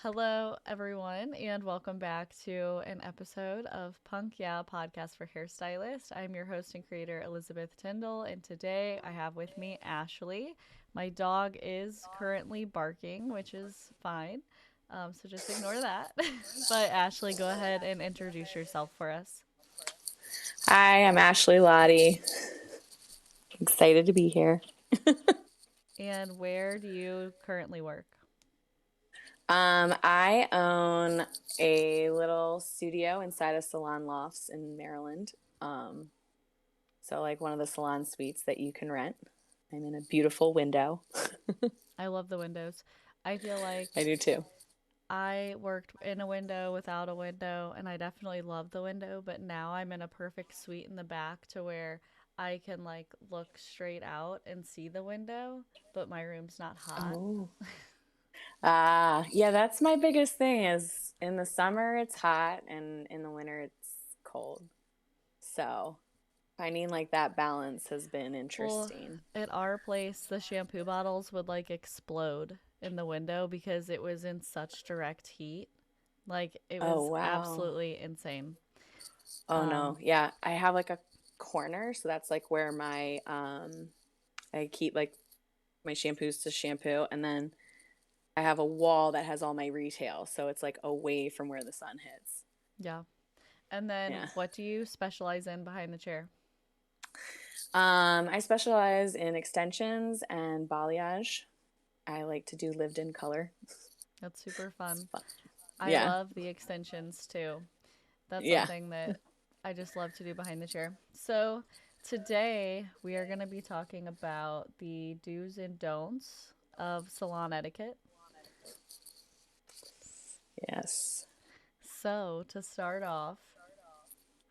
Hello, everyone, and welcome back to an episode of Punk Yeah podcast for Hairstylists. I'm your host and creator, Elizabeth Tyndall, and today I have with me Ashley. My dog is currently barking, which is fine, so just ignore that. But Ashley, go ahead and introduce yourself for us. Hi, I'm Ashley Lottie. Excited to be here. And where do you currently work? I own a little studio inside of Salon Lofts in Maryland. Um, so like one of the salon suites that you can rent. I'm in a beautiful window. I love the windows. I feel I like do too. I worked in a window without a window, and I definitely love the window, but now I'm in a perfect suite in the back to where I can like look straight out and see the window, but my room's not hot. Oh. Yeah, that's my biggest thing is in the summer it's hot and in the winter it's cold. So finding like that balance has been Well, interesting. at our place, the shampoo bottles would like explode in the window because it was in such direct heat. Like it Oh, was wow. absolutely insane. Oh Um, no. Yeah, I have like a corner, so that's like where my I keep like my shampoos to shampoo, and then I have a wall that has all my retail, so it's like away from where the sun hits. yeah. And then Yeah. what do you specialize in behind the chair? I specialize in extensions and balayage. I like to do lived in color. That's super It's fun. fun. I Yeah. love the extensions too. That's Yeah. something that I just love to do behind the chair. So, today we are going to be talking about the do's and don'ts of salon etiquette. Yes. So, to start off,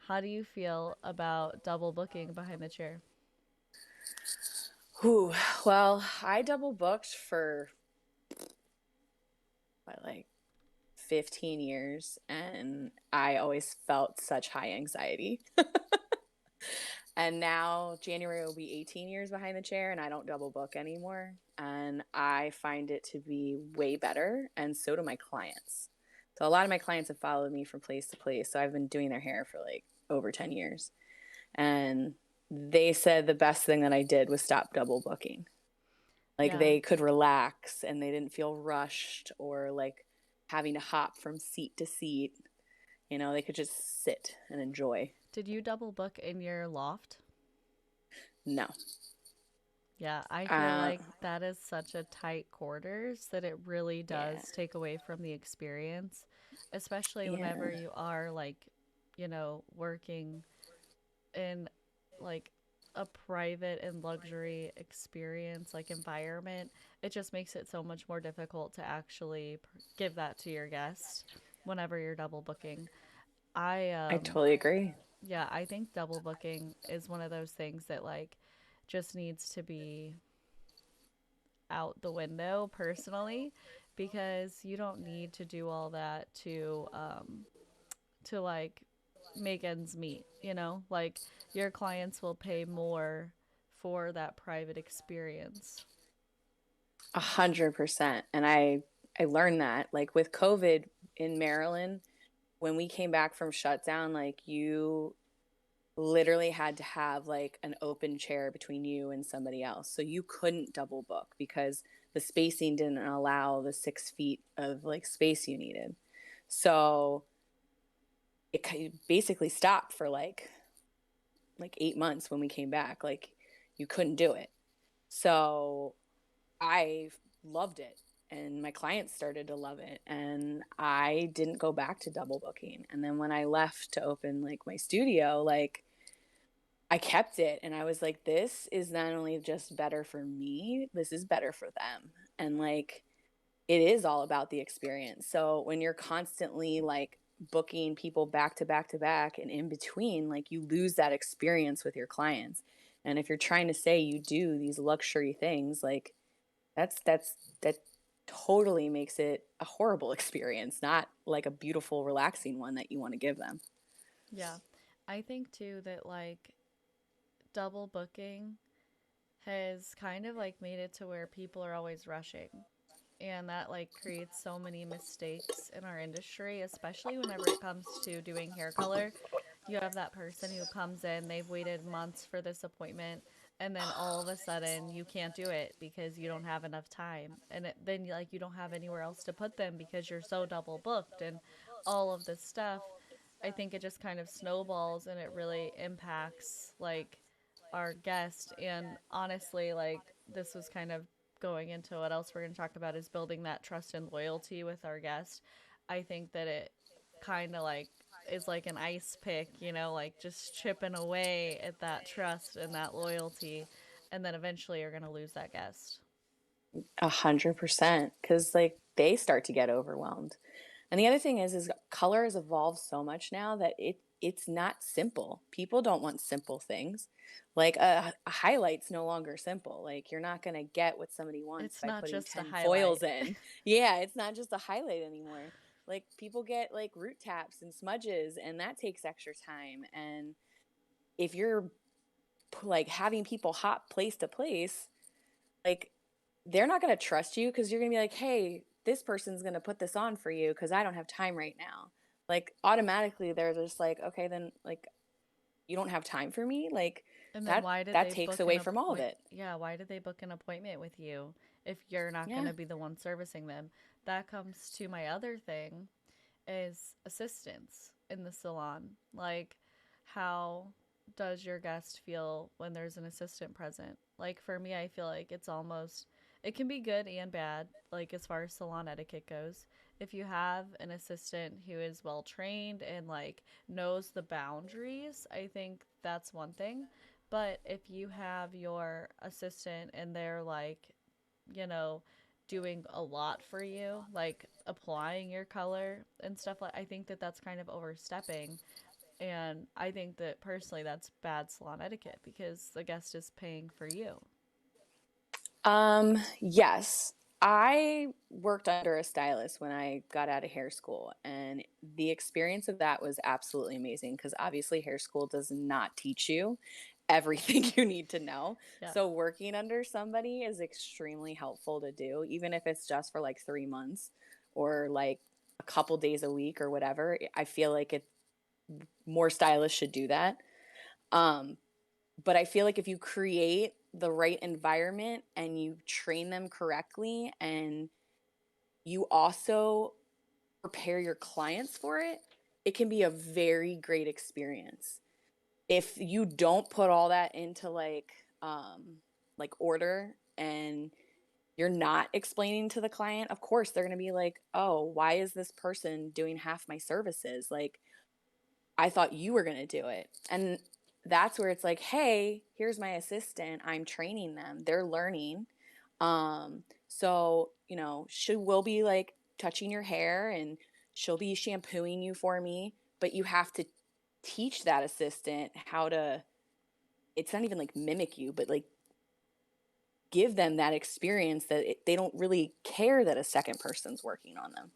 how do you feel about double booking behind the chair? Whew. Well, I double booked for what, like 15 years, and I always felt such high anxiety. And now January will be 18 years behind the chair, and I don't double book anymore. And I find it to be way better, and so do my clients. So a lot of my clients have followed me from place to place. So I've been doing their hair for like over 10 years. And they said the best thing that I did was stop double booking. Like Yeah. they could relax and they didn't feel rushed or like having to hop from seat to seat. They could just sit and enjoy. Did you double book in your loft? No. Yeah, I feel Uh, like that is such a tight quarters that it really yeah. does take away from the experience, especially Yeah. whenever you are like, working in like a private and luxury experience like environment. It just makes it so much more difficult to actually give that to your guest whenever you're double booking. I I totally agree. Yeah, I think double booking is one of those things that like just needs to be out the window personally, because you don't need to do all that to like make ends meet, like your clients will pay more for that private experience. 100%. And I learned that like with COVID in Maryland, when we came back from shutdown, like you literally had to have like an open chair between you and somebody else. So you couldn't double book because the spacing didn't allow the 6 feet of like space you needed. So it basically stopped for like 8 months when we came back. Like you couldn't do it. So I loved it and my clients started to love it and I didn't go back to double booking. And then when I left to open like my studio, like I kept it and I was like, this is not only just better for me, this is better for them. And like, it is all about the experience. So when you're constantly like booking people back to back to back and in between, like you lose that experience with your clients. And if you're trying to say you do these luxury things, like that totally makes it a horrible experience, not like a beautiful, relaxing one that you want to give them. Yeah. I think too that like double booking has kind of like made it to where people are always rushing. And that like creates so many mistakes in our industry, especially whenever it comes to doing hair color. You have that person who comes in, they've waited months for this appointment, and then all of a sudden you can't do it because you don't have enough time, and then like you don't have anywhere else to put them because you're so double booked and all of this stuff. I think it just kind of snowballs and it really impacts like our guest. And honestly, like this was kind of going into what else we're going to talk about is building that trust and loyalty with our guest. I think that it kind of like is like an ice pick, you know, like just chipping away at that trust and that loyalty. And then eventually you're going to lose that guest. 100%, because like they start to get overwhelmed. And the other thing is color has evolved so much now that it's not simple. People don't want simple things. Like a highlight's no longer simple. Like you're not gonna get what somebody wants It's by not putting just a 10 highlight. foils in. Yeah, it's not just a highlight anymore. Like people get like root taps and smudges, and that takes extra time. And if you're like having people hop place to place, like they're not going to trust you because you're going to be like, hey, this person's going to put this on for you because I don't have time right now. Like automatically they're just like, okay, then like you don't have time for me. Like And then that why did that they takes book an away from all of appointment? it. Yeah, why did they book an appointment with you if you're not going Yeah. to be the one servicing them? That comes to my other thing is assistance in the salon. Like, how does your guest feel when there's an assistant present? Like, for me, I feel like it's almost, it can be good and bad, like, as far as salon etiquette goes. If you have an assistant who is well trained and, like, knows the boundaries, I think that's one thing. But if you have your assistant and they're, like, you know, doing a lot for you, like applying your color and stuff like I think that that's kind of overstepping. And I think that personally that's bad salon etiquette because the guest is paying for you. Yes. I worked under a stylist when I got out of hair school, and the experience of that was absolutely amazing because obviously hair school does not teach you everything you need to know. Yeah. So working under somebody is extremely helpful to do, even if it's just for like 3 months or like a couple days a week or whatever. I feel like it more stylists should do that. Um, but I feel like if you create the right environment and you train them correctly and you also prepare your clients for it, it can be a very great experience. If you don't put all that into like order and you're not explaining to the client, of course they're going to be like, "Oh, why is this person doing half my services? Like I thought you were going to do it." And that's where it's like, hey, here's my assistant. I'm training them. They're learning. So, you know, she will be like touching your hair and she'll be shampooing you for me, but you have to teach that assistant how to, it's not even like mimic you, but like give them that experience that they don't really care that a second person's working on them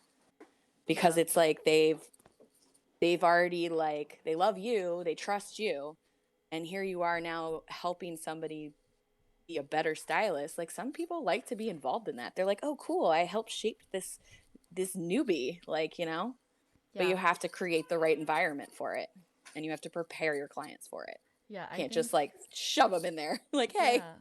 because Yeah. it's like they've already like they love you, they trust you, and here you are now helping somebody be a better stylist. Like some people like to be involved in that. They're like, "Oh, cool, I helped shape this newbie," like, you know? But Yeah. you have to create the right environment for it and you have to prepare your clients for it. Yeah, I Can't just think like shove them in there like, "Hey." yeah.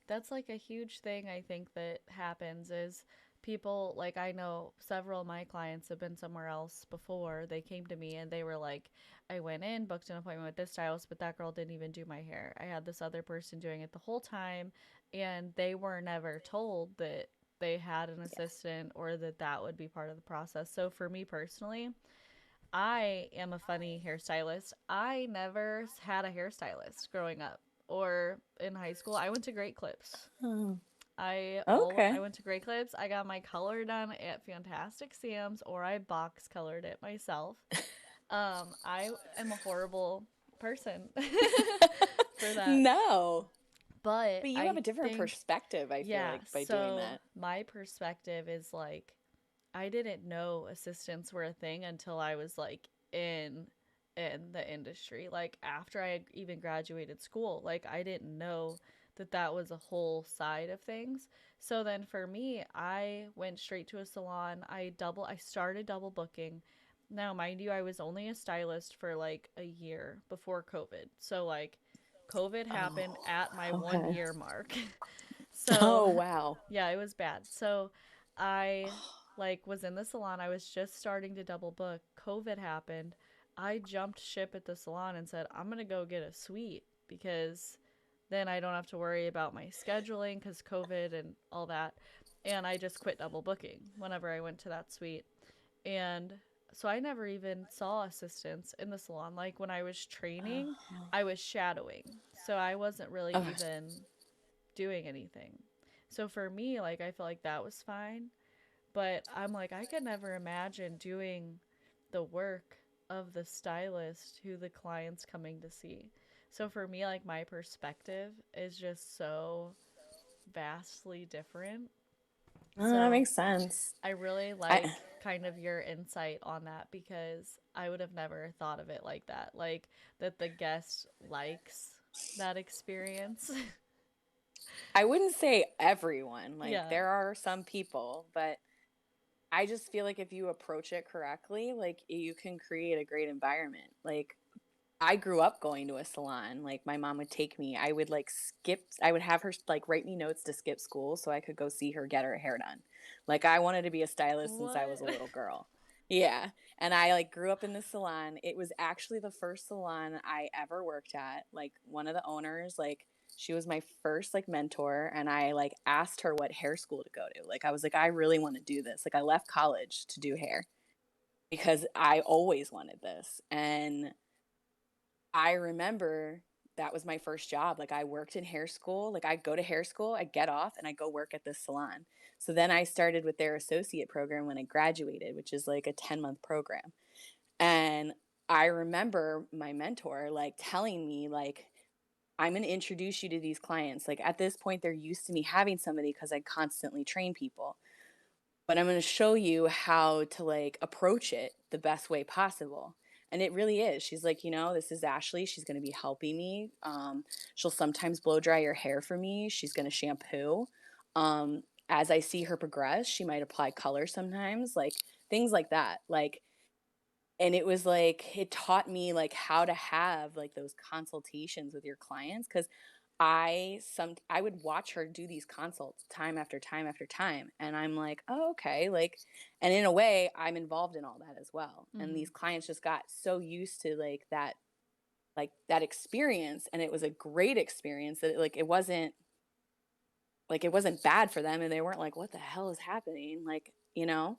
That's like a huge thing I think that happens is people like I know several of my clients have been somewhere else before. They came to me and they were like, I went in, booked an appointment with this stylist, but that girl didn't even do my hair. I had this other person doing it the whole time and they were never told that they had an Yeah. assistant or that that would be part of the process. So for me personally, I am a funny hairstylist. I never had a hairstylist growing up or in high school. I went to Great Clips. Oh, I okay. went to Great Clips. I got my color done at Fantastic Sam's or I box colored it myself. I am a horrible person for that. No. But But you have I a different think perspective, I feel yeah, like, by doing so that. my perspective is like I didn't know assistants were a thing until I was like in in the industry. Like after I even graduated school, like I didn't know that that was a whole side of things. So then for me, I went straight to a salon. I started double booking. Now, mind you, I was only a stylist for like a year before COVID. So like COVID happened Oh, at my one okay. year mark. So Oh, wow. yeah, it was bad. So I like was in the salon. I was just starting to double book. COVID happened. I jumped ship at the salon and said, I'm going to go get a suite because then I don't have to worry about my scheduling because COVID and all that. And I just quit double booking whenever I went to that suite. And so I never even saw assistants in the salon. Like when I was training, I was shadowing. So I wasn't really Okay. even doing anything. So for me, like I feel like that was fine, but I'm like I could never imagine doing the work of the stylist who the client's coming to see. So for me, like my perspective is just so vastly different. Oh, that So makes sense. I really I like kind of your insight on that because I would have never thought of it like that. Like that the guest likes that experience. I wouldn't say everyone. Like Yeah. there are some people, but I just feel like if you approach it correctly, like you can create a great environment. Like I grew up going to a salon. Like my mom would take me. I would like skip I would have her like write me notes to skip school so I could go see her get her hair done. Like I wanted to be a stylist since I was What? a little girl. Yeah. And I like grew up in the salon. It was actually the first salon I ever worked at. Like one of the owners, like she was my first like mentor and I like asked her what hair school to go to. Like I was like I really want to do this. Like I left college to do hair because I always wanted this. And I remember that was my first job. Like I worked in hair school. Like I go to hair school, I get off and I go work at this salon. So then I started with their associate program when I graduated, which is like a 10-month program. And I remember my mentor like telling me like I'm going to introduce you to these clients. Like at this point they're used to me having somebody cuz I constantly train people, but I'm going to show you how to like approach it the best way possible. And it really is. She's like, you know, this is Ashley. She's going to be helping me. She'll sometimes blow dry your hair for me. She's going to shampoo. As I see her progress, she might apply color sometimes, like things like that. Like, and it was like it taught me like how to have like those consultations with your clients because I would watch her do these consults time after time after time and I'm like, "Oh, okay." Like and in a way, I'm involved in all that as well. And Mm-hmm. these clients just got so used to like that experience and it was a great experience that it wasn't bad for them and they weren't like, "What the hell is happening?" Like, you know?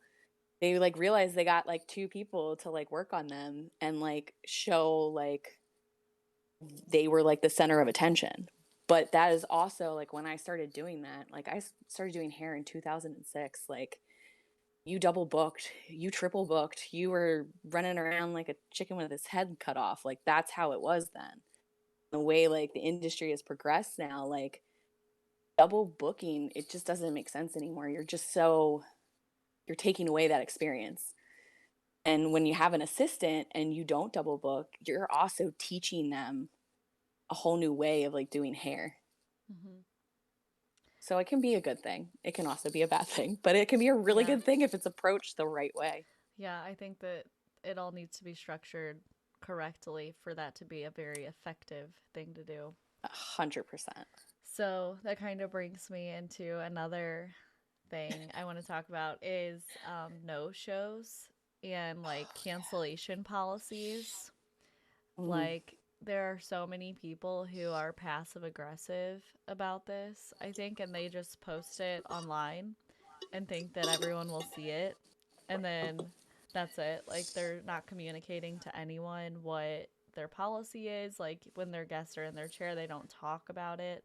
They like realized they got like two people to like work on them and like show like they were like the center of attention. But that is also like when I started doing that, like I started doing hair in 2006, like you double booked, you triple booked, you were running around like a chicken with its head cut off. Like that's how it was then. The way like the industry has progressed now, like double booking, it just doesn't make sense anymore. You're taking away that experience. And when you have an assistant and you don't double book, you're also teaching them a whole new way of like doing hair. Mm-hmm. So it can be a good thing. It can also be a bad thing, but it can be a really Yeah. good thing if it's approached the right way. Yeah, I think that it all needs to be structured correctly for that to be a very effective thing to do. 100%. So that kind of brings me into another thing I want to talk about is no shows and like cancellation policies. Mm. Like there are so many people who are passive aggressive about this, I think, and they just post it online and think that everyone will see it. And then that's it. Like they're not communicating to anyone what their policy is. Like when their guests are in their chair, they don't talk about it.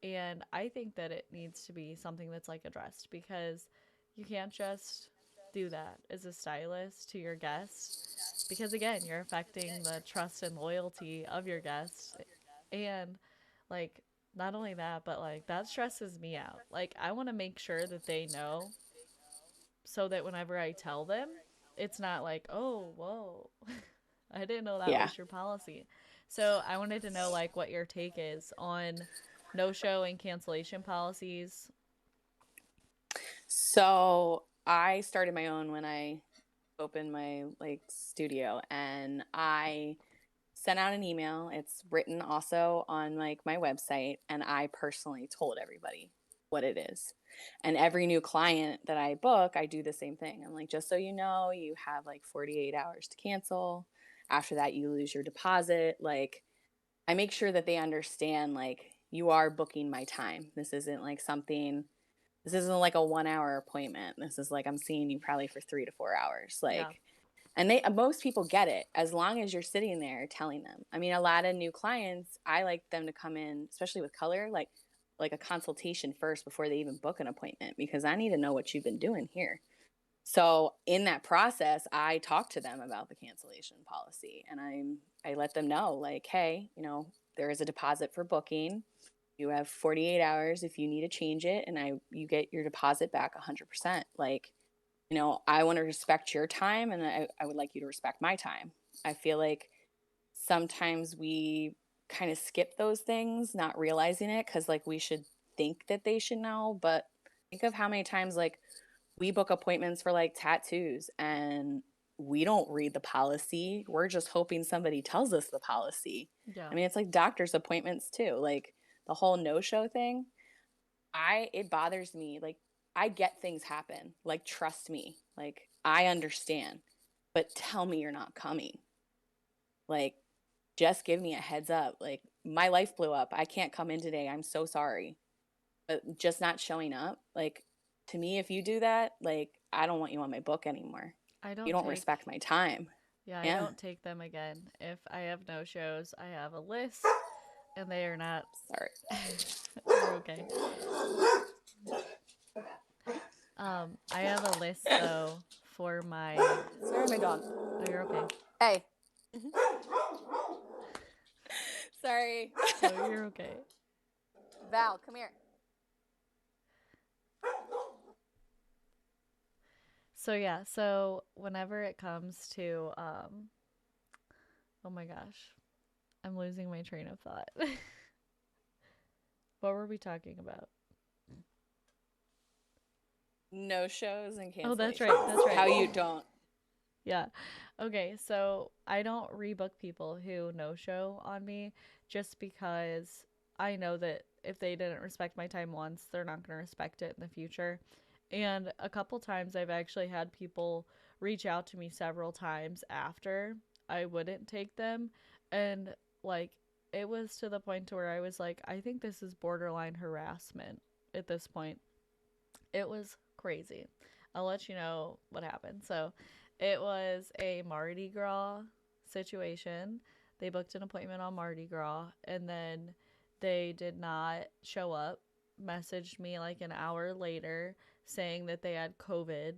And I think that it needs to be something that's like addressed because you can't just do that as a stylist to your guest because again, you're affecting the trust and loyalty of your guests. And like not only that, but like that stresses me out. Like I want to make sure that they know so that whenever I tell them, it's not like, "Oh, whoa." I didn't know that Yeah. was your policy. So I wanted to know like what your take is on no show and cancellation policies. So I started my own when I opened my like studio, and I sent out an email. It's written also on like my website, and I personally told everybody what it is. And every new client that I book, I do the same thing. I'm like, just so you know, you have like 48 hours to cancel. After that, you lose your deposit. Like, I make sure that they understand like you are booking my time. This isn't like a 1 hour appointment. This is like I'm seeing you probably for 3 to 4 hours. Yeah. Like, and they most people get it as long as you're sitting there telling them. I mean, a lot of new clients, I like them to come in, especially with color, like a consultation first before they even book an appointment, because I need to know what you've been doing here. So in that process, I talk to them about the cancellation policy, and I let them know like, hey, there is a deposit for booking. You have 48 hours if you need to change it, and you get your deposit back 100%. Like, I want to respect your time, and I would like you to respect my time. I feel like sometimes we kind of skip those things, not realizing it, because like we should think that they should know. But think of how many times like we book appointments for like tattoos, and we don't read the policy. We're just hoping somebody tells us the policy. Yeah. I mean, it's like doctor's appointments too. Like the whole no-show thing, it bothers me. Like, I get things happen. Like, trust me. Like, I understand. But tell me you're not coming. Like, just give me a heads up. Like, my life blew up. I can't come in today. I'm so sorry. But just not showing up, like, to me, if you do that, like, I don't want you on my book anymore. I You don't don't take respect my time. Yeah, I Yeah. don't take them again. If I have no shows, I have a list and they are not. Sorry. You're okay. I have a list though for my. Sorry, my dog. Oh, you're okay. Hey. Sorry. No, you're okay. Val, come here. So yeah, so whenever it comes to oh my gosh, I'm losing my train of thought. What were we talking about? No shows and Oh, that's cancellations. right. That's How right. you don't. Yeah. Okay, so I don't rebook people who no show on me just because I know that if they didn't respect my time once, they're not going to respect it in the future. And a couple times I've actually had people reach out to me several times after I wouldn't take them, and like it was to the point to where I was like, I think this is borderline harassment at this point. It was crazy. I'll let you know what happened. So, it was a Mardi Gras situation. They booked an appointment on Mardi Gras and then they did not show up. Messaged me like an hour later saying that they had COVID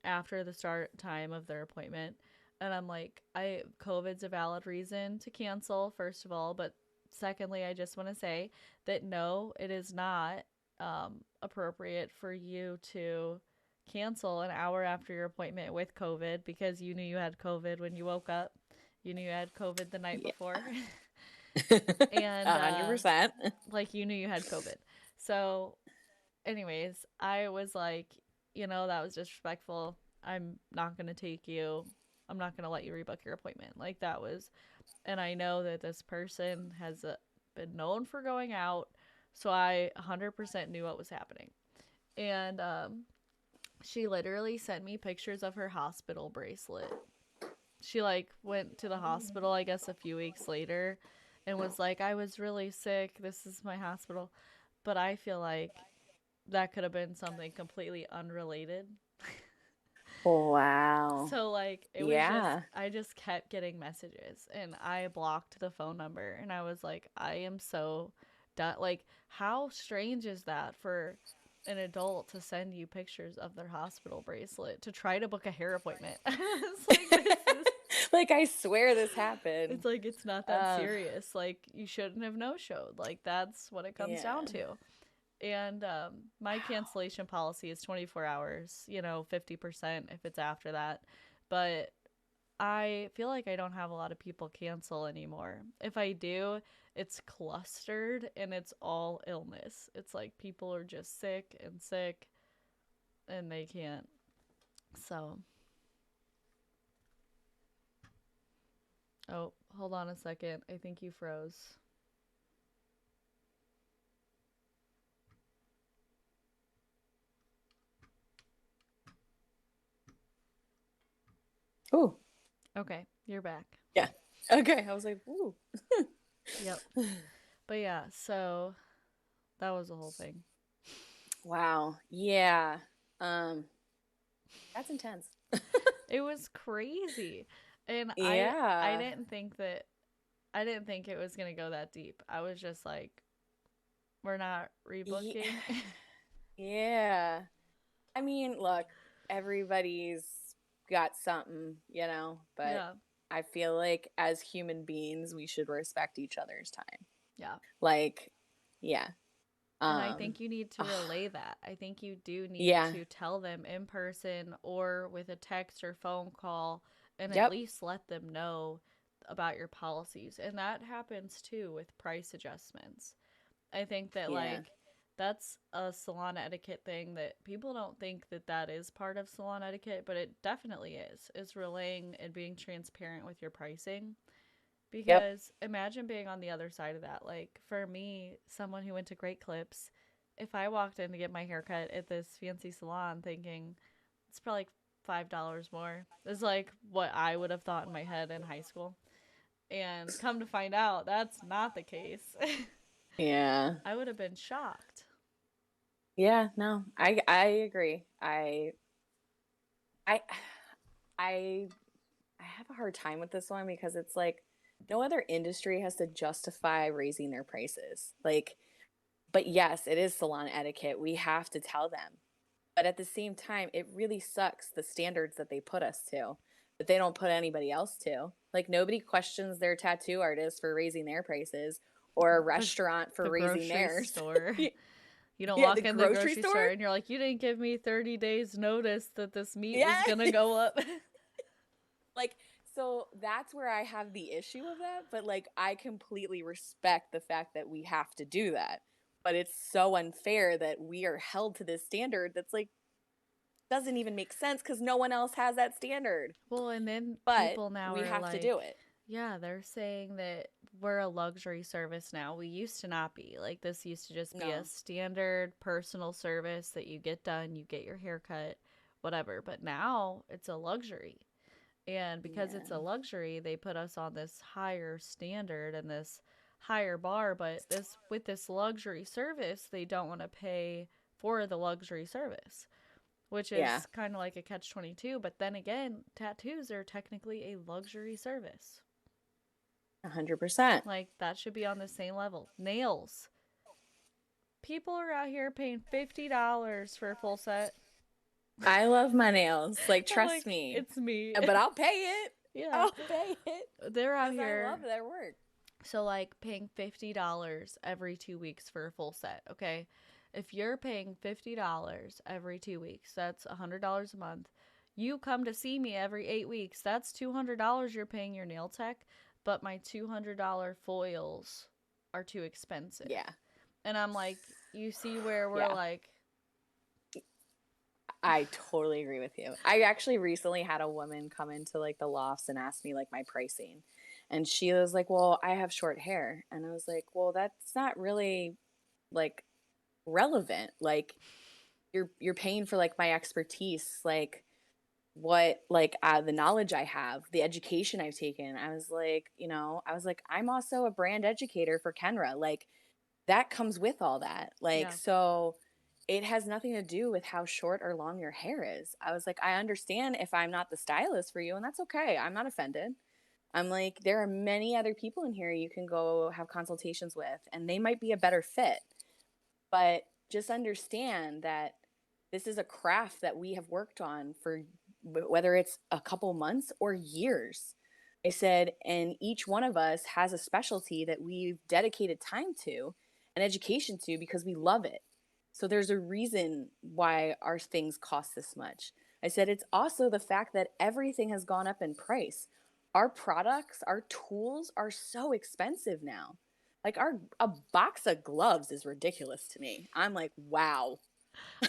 after the start time of their appointment. And I'm like, COVID's a valid reason to cancel, first of all, but secondly, I just want to say that no, it is not appropriate for you to cancel an hour after your appointment with COVID because you knew you had COVID when you woke up. You knew you had COVID the night Yeah. before. And 100%. like you knew you had COVID. So anyways, I was like, that was disrespectful. I'm not going to take you. I'm not going to let you rebook your appointment. Like that was, and I know that this person has been known for going out. So I 100% knew what was happening. And she literally sent me pictures of her hospital bracelet. She like went to the hospital, I guess, a few weeks later and was like, I was really sick. This is my hospital. But I feel like that could have been something completely unrelated. Wow. So like it was just Yeah. I just kept getting messages and I blocked the phone number and I was like I am so done. Like how strange is that for an adult to send you pictures of their hospital bracelet to try to book a hair appointment? It's like this is Like, I swear this happened. it's like it's not that serious. Like you shouldn't have no showed. Like that's what it comes Yeah. down to. And my cancellation policy is 24 hours, 50% if it's after that. But I feel like I don't have a lot of people cancel anymore. If I do, it's clustered and it's all illness. It's like people are just sick and they can't. So, oh, hold on a second. I think you froze. Ooh. Okay, you're back. Yeah. Okay. I was like, ooh. Yep. But yeah, so that was the whole thing. Wow. Yeah. Um, that's intense. It was crazy. And I Yeah. didn't think that I didn't think it was going to go that deep. I was just like, we're not Ye- rebooking. Yeah. I mean, look, everybody's got something, but Yeah. I feel like as human beings, we should respect each other's time. Yeah. Like, yeah. And I Um, think you need to relay that. I think you do need yeah. to tell them in person or with a text or phone call and at Yep. least let them know about your policies. And that happens too with price adjustments. I think that Yeah. like that's a salon etiquette thing that people don't think that that is part of salon etiquette, but it definitely is. Is relaying and being transparent with your pricing. Yep. Because imagine being on the other side of that. Like for me, someone who went to Great Clips, if I walked in to get my haircut at this fancy salon thinking it's probably like $5 more, is like what I would have thought in my head in high school. And come to find out, that's not the case. Yeah. I would have been shocked. Yeah, no. I agree. I I I have a hard time with this one because it's like no other industry has to justify raising their prices. Like, but yes, it is salon etiquette. We have to tell them. But at the same time, it really sucks the standards that they put us to, that they don't put anybody else to. Like nobody questions their tattoo artist for raising their prices or a The restaurant for the raising grocery theirs. store. You don't Yeah, the walk in the grocery grocery store store? and you're like, you didn't give me 30 days notice that this meat was Yeah. gonna go up. Like, so that's where I have the issue of that, but like I completely respect the fact that we have to do that. But it's so unfair that we are held to this standard that's like doesn't even make sense cuz no one else has that standard. Well, and then But people now we are have to do like, it. yeah, they're saying that we're a luxury service now. We used to not be. Like, this used to just be a No. standard personal service that you get done, you get your hair cut, whatever. But now it's a luxury. And because it's Yeah. a luxury, they put us on this higher standard and this higher bar. But this with this luxury service, they don't want to pay for the luxury service, which Yeah. is kind of like a catch 22. But then again, tattoos are technically a luxury service. 100%. Like that should be on the same level. Nails. People are out here paying $50 for a full set. I love my nails. Like I'm trust like, me. it's me. But I'll pay it. Yeah. I'll pay it They're out cuz I love here. their work. So, like, paying $50 every 2 weeks for a full set, okay? If you're paying $50 every 2 weeks, that's $100 a month. You come to see me every 8 weeks, that's $200 you're paying your nail tech, but my $200 foils are too expensive. Yeah. And I'm like, you see where we're Yeah. like, I totally agree with you. I actually recently had a woman come into like the lofts and ask me like my pricing. And she was like, "Well, I have short hair." And I was like, "Well, that's not really like relevant. Like you're paying for like my expertise, like what like the knowledge I have, the education I've taken." I was like, I was like, "I'm also a brand educator for Kenra." Like that comes with all that. Like, yeah, so it has nothing to do with how short or long your hair is. I was like, I understand if I'm not the stylist for you, and that's okay. I'm not offended. I'm like, there are many other people in here you can go have consultations with, and they might be a better fit. But just understand that this is a craft that we have worked on for whether it's a couple months or years. I said, and each one of us has a specialty that we've dedicated time to and education to because we love it. So there's a reason why our things cost this much. I said, it's also the fact that everything has gone up in price. Our products, our tools are so expensive now. Like a box of gloves is ridiculous to me. I'm like, wow,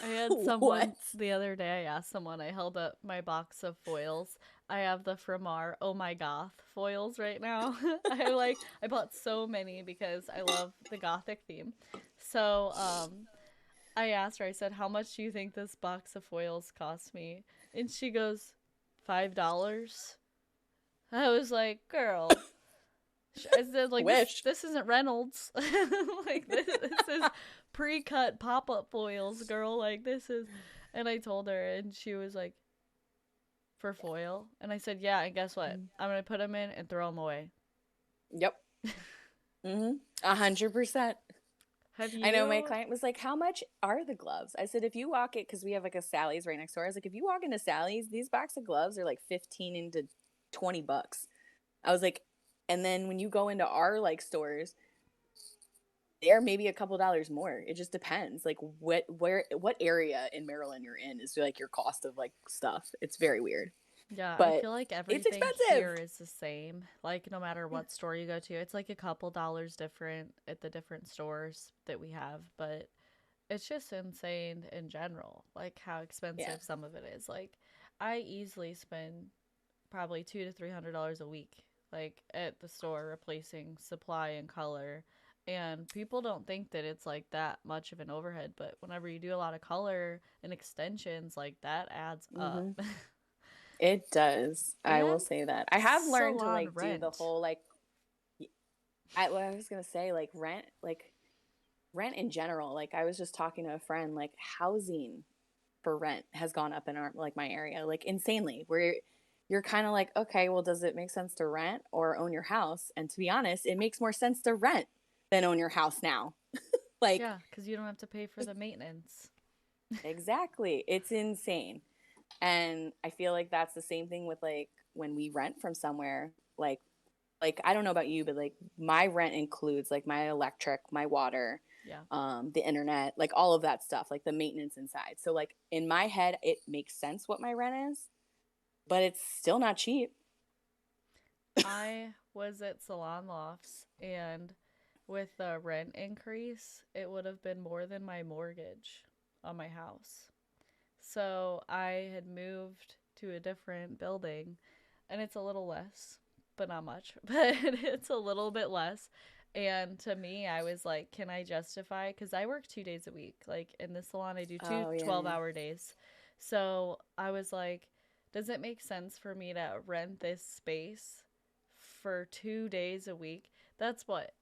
I had what? someone the other day, I asked someone, I held up my box of foils. I have the Framar Oh My Goth foils right now. I bought so many because I love the gothic theme. So, I asked her, I said, how much do you think this box of foils cost me? And she goes, $5. I was like, girl, I said, like, Wish. this isn't Reynolds. Like, this is pre-cut pop-up foils, girl. Like, this is. And I told her, and she was like, for foil? And I said, yeah, and guess what? I'm going to put them in and throw them away. Yep. 100%. Have I know my you? client was like, how much are the gloves? I said, if you walk it, because we have like a Sally's right next door. I was like, if you walk into Sally's, these box of gloves are like 15 into 20 bucks. I was like, and then when you go into our like stores, they're maybe a couple dollars more. It just depends. Like what area in Maryland you're in is like your cost of like stuff. It's very weird. Yeah, I But feel like it's everything expensive. here is the same. Like, no matter Yeah. what store you go to, it's like a couple dollars different at the different stores that we have. But it's just insane in general, like how Yeah. expensive some of it is. Like, I easily spend probably $200 to $300 a week, like at the store, replacing supply and color. And people don't think that it's like that much of an overhead, but whenever you do a lot of color and extensions, like that adds up. Mm-hmm. It does. I will And say that. I have learned to salon like do the rent. whole like what I was gonna say, rent in general. Like I was just talking to a friend, like housing for rent has gone up in our like my area, like insanely. Where you're kind of like, okay, well, does it make sense to rent or own your house? And to be honest, it makes more sense to rent than own your house now. Like Yeah, because you don't have to pay for the maintenance. exactly, it's insane. And I feel like that's the same thing with like when we rent from somewhere, like I don't know about you, but like my rent includes like my electric, my water, Yeah. the internet, like all of that stuff, like the maintenance inside. So like in my head, it makes sense what my rent is, but it's still not cheap. I was at Salon Lofts, and with the rent increase, it would have been more than my mortgage on my house. So I had moved to a different building, and it's a little less, but not much, but it's a little bit less. And to me, I was like, can I justify? Because I work 2 days a week. Like in the salon, I do two Oh yeah, 12 yeah. hour days. So I was like, does it make sense for me to rent this space for 2 days a week? That's what,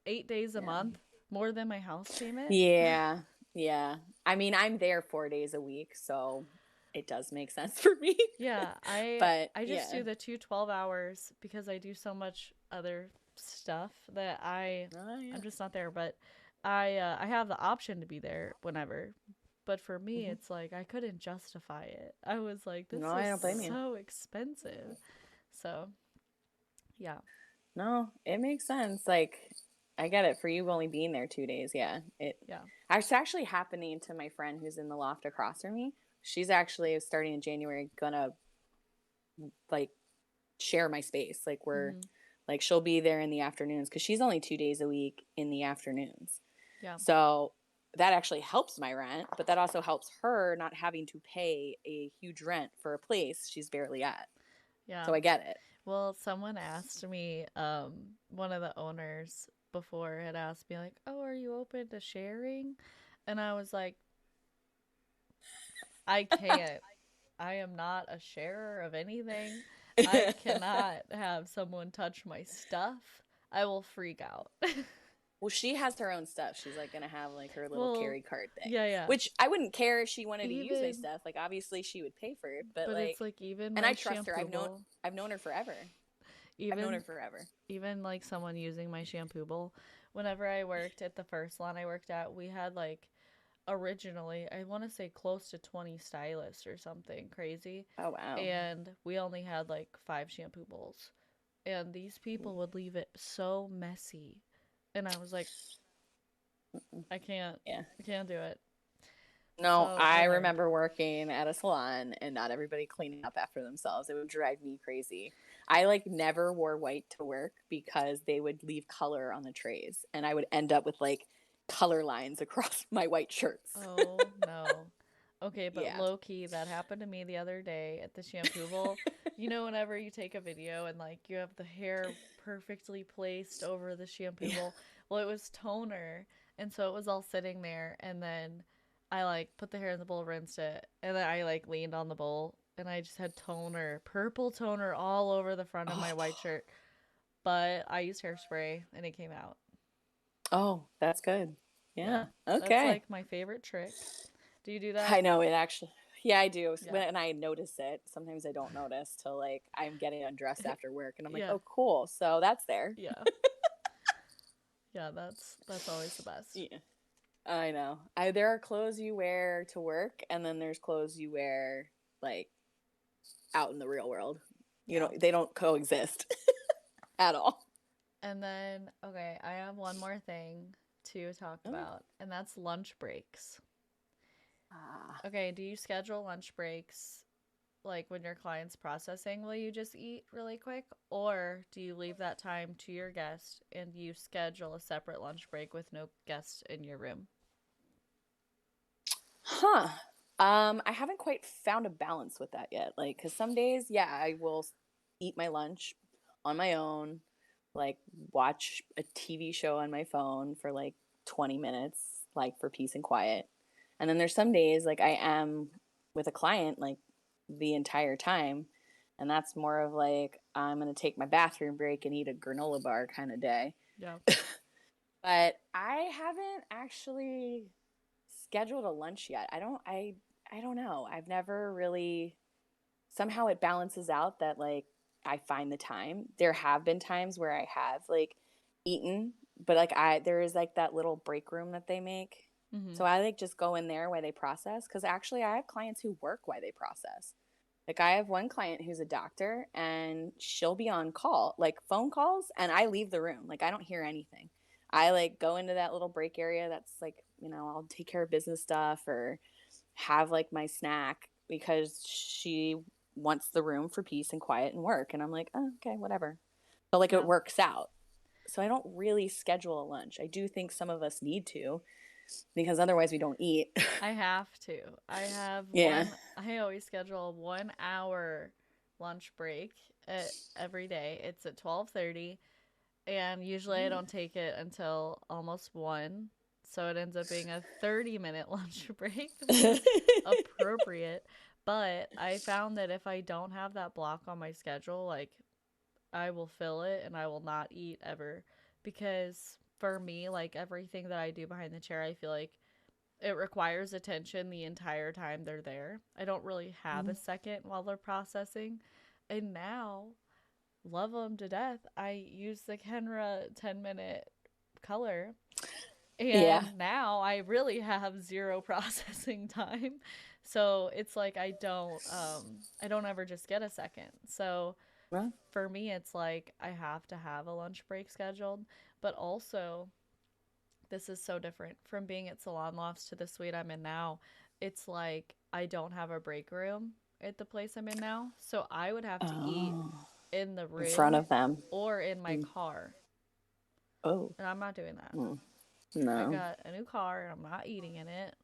8 days a Yeah. month? More than my house payment? Yeah. Yeah. I mean, I'm there 4 days a week, so it does make sense for me. Yeah, I But I just yeah. do the two 12 hours because I do so much other stuff that Oh I'm yeah. just not there. But I have the option to be there whenever. But for me, Mm-hmm. it's like I couldn't justify it. I was like, No, this I is don't blame you. so expensive. So yeah, No, it makes sense. Like, I get it for you only being there 2 days. Yeah, yeah, it's actually happening to my friend who's in the loft across from me. She's actually starting in January gonna like share my space. Like we're mm-hmm. like she'll be there in the afternoons because she's only 2 days a week in the afternoons. Yeah, So that actually helps my rent, but that also helps her not having to pay a huge rent for a place she's barely at. yeah. So I get it. Well, someone asked me, one of the owners before had asked me like, "Oh, are you open to sharing?" And I was like, I can't. I am not a sharer of anything. I cannot have someone touch my stuff. I will freak out. Well, she has her own stuff. She's like gonna have like her little Well, carry card thing, yeah, yeah. which I wouldn't care if she wanted to use my Even, stuff. Like obviously she would pay for it, but but it's like, like even and my I trust her. shampoo bowl, I've known her forever. I've known her even forever. even like someone using my shampoo bowl. Whenever I worked at the first salon I worked at, we had like originally, I want to say close to 20 stylists or something crazy. Oh wow. And we only had like 5 shampoo bowls. And these people would leave it so messy. And I was like, I can't, Yeah. I can't do it. No, So I I learned. remember working at a salon and not everybody cleaning up after themselves. It would drive me crazy. I like never wore white to work because they would leave color on the trays and I would end up with like color lines across my white shirts. Oh no. Okay, but Yeah. low key, that happened to me the other day at the shampoo bowl. You know, whenever you take a video and like you have the hair perfectly placed over the shampoo Yeah. bowl. Well, it was toner, and so it was all sitting there, and then I like put the hair in the bowl, rinsed it, and then I like leaned on the bowl, and I just had toner, purple toner all over the front of my white Oh, shirt. But I used hairspray, and it came out. oh, that's good. Yeah, Yeah. that's Okay. like my favorite trick. Do you do that? I know it actually. Yeah, I do. Yeah. When I notice it, sometimes I don't notice till like I'm getting undressed after work and I'm like, Yeah. "Oh, cool." So that's there. Yeah. Yeah, that's always the best. Yeah. I know. There are clothes you wear to work and then there's clothes you wear like out in the real world. You know, Yeah. they don't coexist at all. And then okay, I have one more thing to talk Okay. about, and that's lunch breaks. Ah. Okay, do you schedule lunch breaks like when your client's processing, will you just eat really quick? Or do you leave that time to your guest and you schedule a separate lunch break with no guests in your room? Huh. I haven't quite found a balance with that yet. Like, cause some days, yeah, I will eat my lunch on my own, like watch a TV show on my phone for like 20 minutes, like for peace and quiet. And then there's some days like I am with a client like the entire time. And that's more of like I'm gonna take my bathroom break and eat a granola bar kind of day. Yeah. But I haven't actually scheduled a lunch yet. I don't know. I've never really somehow it balances out that like I find the time. There have been times where I have like eaten, but like I there is like that little break room that they make. Mm-hmm. So I like just go in there while they process cuz actually I have clients who work while they process. Like I have one client who's a doctor and she'll be on call, like phone calls, and I leave the room. Like I don't hear anything. I like go into that little break area that's like, you know, I'll take care of business stuff or have like my snack because she wants the room for peace and quiet and work. And I'm like, oh, okay, whatever. So like it Yeah. works out. So I don't really schedule a lunch. I do think some of us need to because otherwise we don't eat. I have to. I have Yeah. one, I always schedule a 1 hour lunch break every day. It's at 12:30, and usually I don't take it until almost 1. So it ends up being a 30-minute lunch break, which is appropriate. But I found that if I don't have that block on my schedule, like I will fill it and I will not eat ever. Because for me, like everything that I do behind the chair, I feel like it requires attention the entire time they're there. I don't really have a second while they're processing. And now, love them to death. I use the Kenra 10-minute color, Yeah. and now I really have zero processing time. So it's like I don't ever just get a second. So Well, for me it's like I have to have a lunch break scheduled, but also this is so different from being at Salon Lofts to the suite I'm in now. It's like I don't have a break room at the place I'm in now. So I would have to eat oh, in the in front room of them. or in my Mm. car. Oh, And I'm not doing that. mm. I No. got a new car and I'm not eating in it.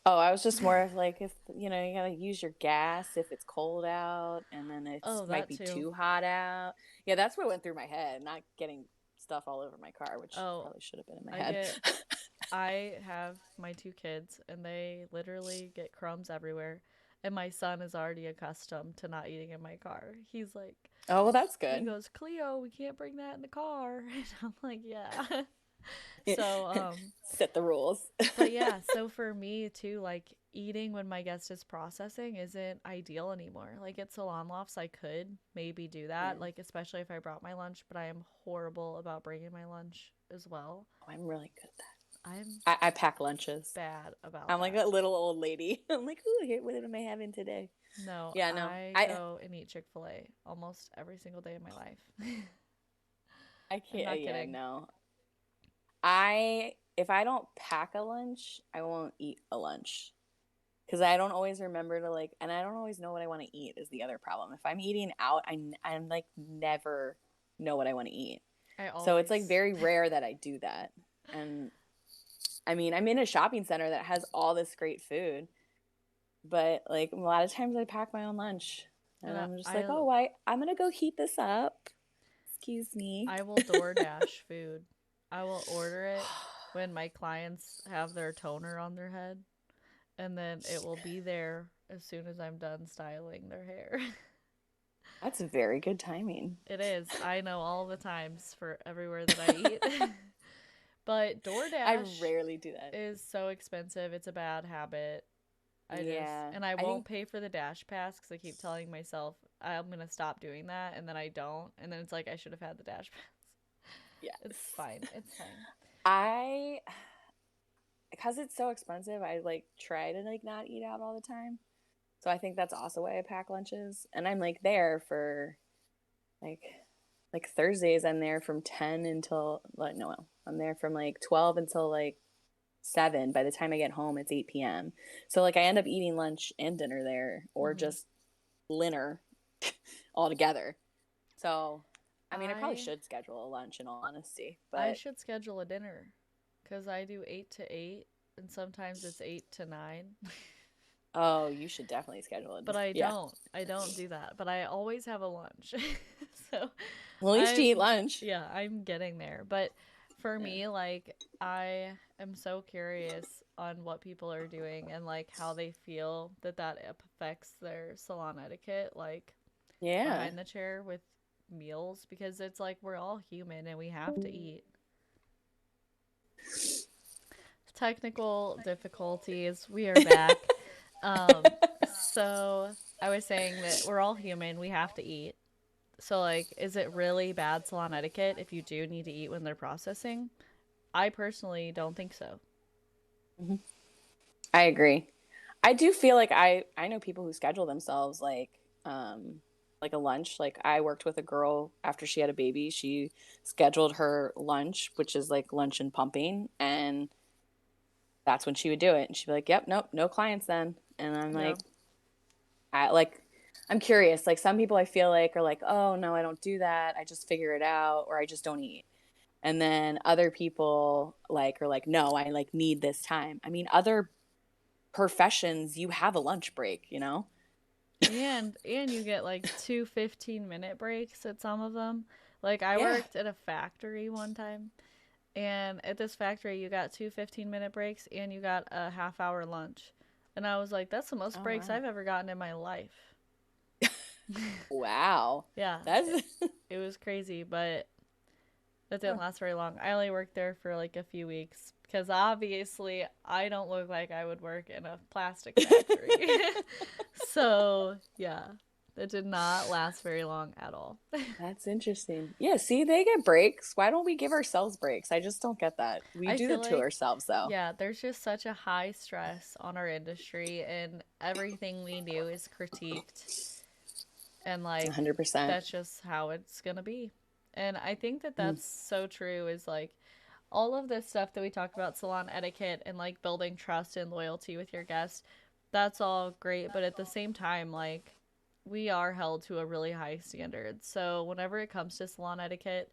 Oh, I was just more of like if you know you gotta use your gas if it's cold out, and then it Oh, might that be too. too hot out. Yeah, that's what went through my head. Not getting stuff all over my car, which Oh, probably should have been in my I head. get I have my two kids and they literally get crumbs everywhere. And my son is already accustomed to not eating in my car. He's like, Oh, well, that's he good. goes, Cleo, we can't bring that in the car. And I'm like, yeah. So, Set the rules. but yeah, so for me too, like eating when my guest is processing isn't ideal anymore. Like at Salon Lofts, I could maybe do that, Yeah. like especially if I brought my lunch, but I am horrible about bringing my lunch as well. Oh, I'm really good at I'm that. I pack lunches. bad about I'm like that. a little old lady. I'm like, ooh, here, what am I having today? No, Yeah, no, I go and eat Chick-fil-A almost every single day of my life. I I'm can't. not Yeah, kidding. no. If I don't pack a lunch, I won't eat a lunch. because I don't always remember to like, and I don't always know what I want to eat is the other problem. If I'm eating out, I'm like never know what I want to eat. I So it's like always. very rare that I do that. And I mean, I'm in a shopping center that has all this great food, but like a lot of times I pack my own lunch and And I'm just like, I oh, I'm going to go heat this up. Excuse me. I will DoorDash food. I will order it when my clients have their toner on their head, and then it will be there as soon as I'm done styling their hair. That's very good timing. It is. I know all the times for everywhere that I eat. But I DoorDash rarely do that. is so expensive. It's a bad habit. Yeah. And I I won't think, pay for the Dash Pass because I keep telling myself I'm going to stop doing that, and then I don't. And then it's like I should have had the Dash Pass. It's yes. fine. It's fine. I, because it's so expensive, I like try to like not eat out all the time. So I think that's also why I pack lunches. And I'm like there for like Thursdays I'm there from 10 until like no, I'm there from like 12 until like 7. By the time I get home it's 8 p.m. So like I end up eating lunch and dinner there or Mm-hmm. just dinner all together. So I mean I probably I should schedule a lunch in all honesty, I but should schedule a dinner because I do 8 to 8, and sometimes it's 8 to 9. oh, you should definitely schedule it. But I Yeah. don't. I don't do that. But I always have a lunch. So Well, at least you eat I'm, lunch. yeah, I'm getting there. But for Yeah. me, like, I am so curious on what people are doing and, like, how they feel that affects their salon etiquette, like, Yeah. behind the chair with meals, because it's like we're all human and we have to eat. Technical difficulties. We are back. So I was saying that we're all human. We have to eat. So, like, is it really bad salon etiquette if you do need to eat when they're processing? I personally don't think so. Mhm. I agree. I do feel like I know people who schedule themselves like a lunch. Like I worked with a girl after she had a baby. She scheduled her lunch, which is like lunch and pumping, and that's when she would do it. And she'd be like, "Yep, nope, no clients then." And I'm Yeah. like, I like I'm curious. Like some people I feel like are like, "Oh, no, I don't do that. I just figure it out or I just don't eat." And then other people like are like, "No, I like need this time." I mean, other professions you have a lunch break, you know? And you get like two 15-minute breaks at some of them. Like I Yeah. worked at a factory one time, and at this factory you got two 15-minute breaks and you got a half-hour lunch. And I was like, that's the most Oh breaks wow. I've ever gotten in my life. Wow. Yeah, That's it was crazy, but that huh. didn't last very long. I only worked there for like a few weeks because obviously I don't look like I would work in a plastic factory. So, yeah, it did not last very long at all. That's interesting. Yeah, see, they get breaks. Why don't we give ourselves breaks? I just don't get that. We I do feel that to like, ourselves though. yeah, there's just such a high stress on our industry, and everything we do is critiqued. And, like, 100%. that's just how it's going to be. And I think that Mm. that's so true, is like all of this stuff that we talked about, salon etiquette and like building trust and loyalty with your guests, that's all great. But at the same time, like, we are held to a really high standard. So whenever it comes to salon etiquette,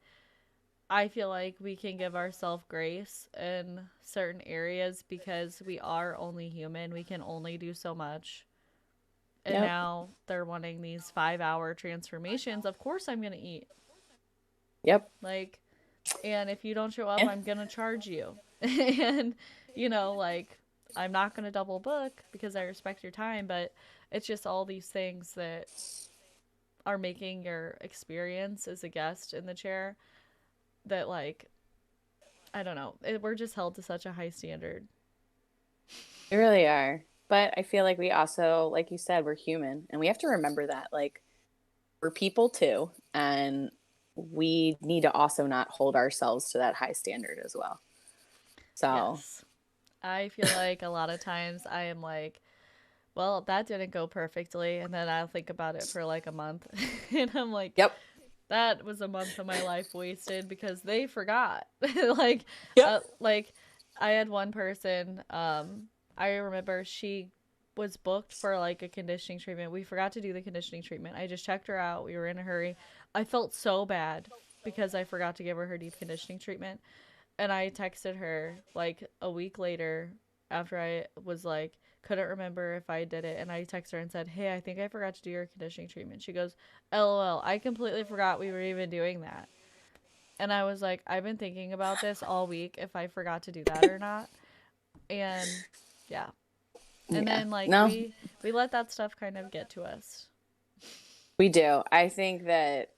I feel like we can give ourselves grace in certain areas because we are only human. We can only do so much. And Yep. now they're wanting these 5-hour transformations. Of course, I'm going to eat. Yep. Like, and if you don't show up, Yeah. I'm going to charge you. And, like, I'm not going to double book because I respect your time, but it's just all these things that are making your experience as a guest in the chair that, like, I don't know. We're just held to such a high standard. We really are. But I feel like we also, like you said, we're human and we have to remember that. Like we're people too. And we need to also not hold ourselves to that high standard as well. So, Yes. I feel like a lot of times I am like, well, that didn't go perfectly. And then I'll think about it for like a month. And I'm like, yep. that was a month of my life wasted because they forgot. Yep. Like I had one person, I remember she was booked for like a conditioning treatment. We forgot to do the conditioning treatment. I just checked her out. We were in a hurry. I felt so bad because I forgot to give her deep conditioning treatment. And I texted her like a week later after I was like, couldn't remember if I did it. And I texted her and said, hey, I think I forgot to do your conditioning treatment. She goes, LOL, I completely forgot we were even doing that. And I was like, I've been thinking about this all week if I forgot to do that or not. And yeah. And Yeah. then like No, we let that stuff kind of get to us. we do. I think that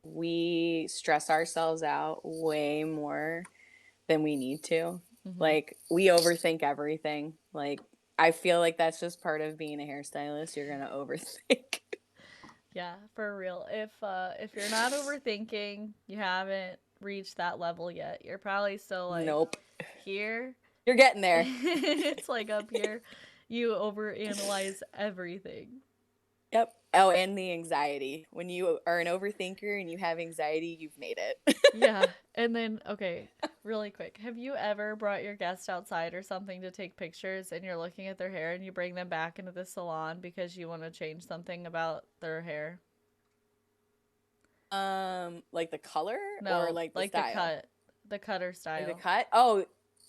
we stress ourselves out way more than we need to. Mm-hmm. Like, we overthink everything. Like, I feel like that's just part of being a hairstylist. You're gonna overthink. Yeah, for real. If you're not overthinking, you haven't reached that level yet. You're probably still like Nope. here. You're getting there. It's like up here. You overanalyze everything. Yep. Oh, and the anxiety. When you are an overthinker and you have anxiety, you've made it. Yeah. And then okay, really quick. Have you ever brought your guest outside or something to take pictures and you're looking at their hair and you bring them back into the salon because you want to change something about their hair? Like the color or No, like the like the style? cut, the cutter Like the style. cut? Oh,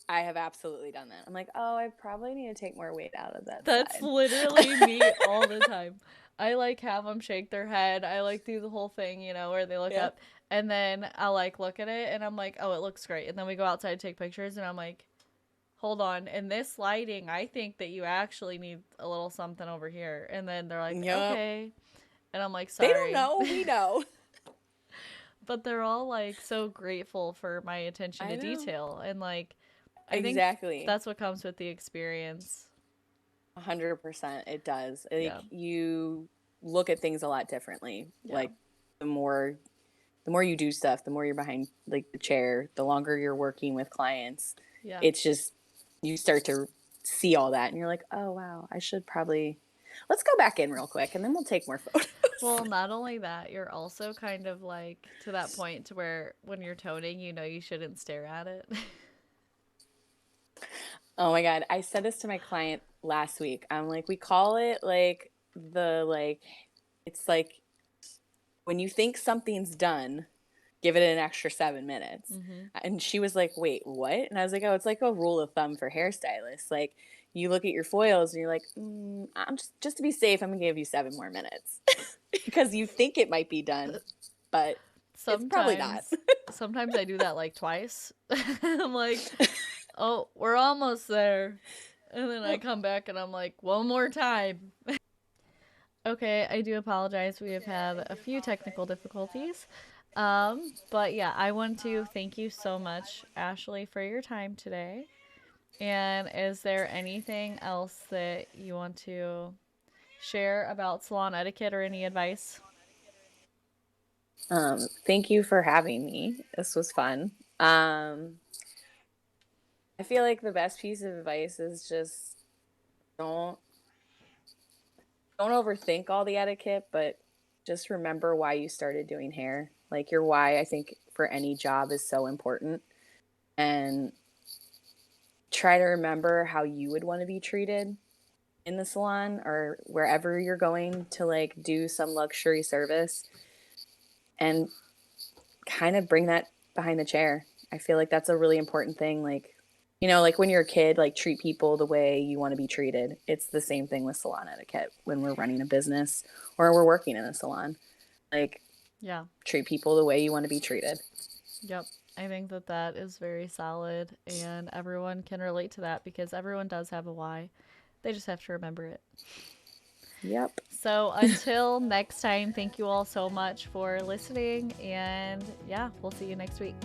I have absolutely done that. I'm like, oh, I probably need to take more weight out of that That's side. literally me all the time. I like have them shake their head. I like do the whole thing, you know, where they look Yep. up and then I'll like look at it and I'm like, oh, it looks great. And then we go outside to take pictures and I'm like, hold on. In this lighting, I think that you actually need a little something over here. And then they're like, Yep. okay. And I'm like, They don't sorry. know. We know. But they're all like so grateful for my attention I to know. detail. And like, I think Exactly. that's what comes with the experience. 100% it does. Like, Yeah. you look at things a lot differently. Yeah. Like, the more you do stuff, the more you're behind like the chair, the longer you're working with clients. Yeah. It's just, you start to see all that and you're like, "Oh wow, I should probably, let's go back in real quick and then we'll take more photos." Well, not only that, you're also kind of like to that point to where when you're toning, you know you shouldn't stare at it. Oh my god, I said this to my client last week. I'm like, we call it like the like, it's like when you think something's done, give it an extra 7 minutes. Mm-hmm. And she was like, wait, what? And I was like, oh, it's like a rule of thumb for hairstylists. Like, you look at your foils and you're like, I'm just to be safe, I'm gonna give you 7 more minutes. Because you think it might be done, but it's probably not. Sometimes, sometimes I do that like twice. I'm like, oh, we're almost there. And then I come back and I'm like, one more time. Okay, I do apologize. We have had a few technical difficulties. But yeah, I want to thank you so much, Ashley, for your time today. And is there anything else that you want to share about salon etiquette or any advice? Thank you for having me. This was fun. I feel like the best piece of advice is just don't don't overthink all the etiquette, but just remember why you started doing hair. Like, your why, I think, for any job is so important. And try to remember how you would want to be treated in the salon or wherever you're going to like do some luxury service, and kind of bring that behind the chair. I feel like that's a really important thing. Like, like when you're a kid, like, treat people the way you want to be treated. It's the same thing with salon etiquette when we're running a business or we're working in a salon. Like, Yeah. treat people the way you want to be treated. Yep. I think that that is very solid, and everyone can relate to that because everyone does have a why. They just have to remember it. Yep. So until next time, thank you all so much for listening, and yeah, we'll see you next week.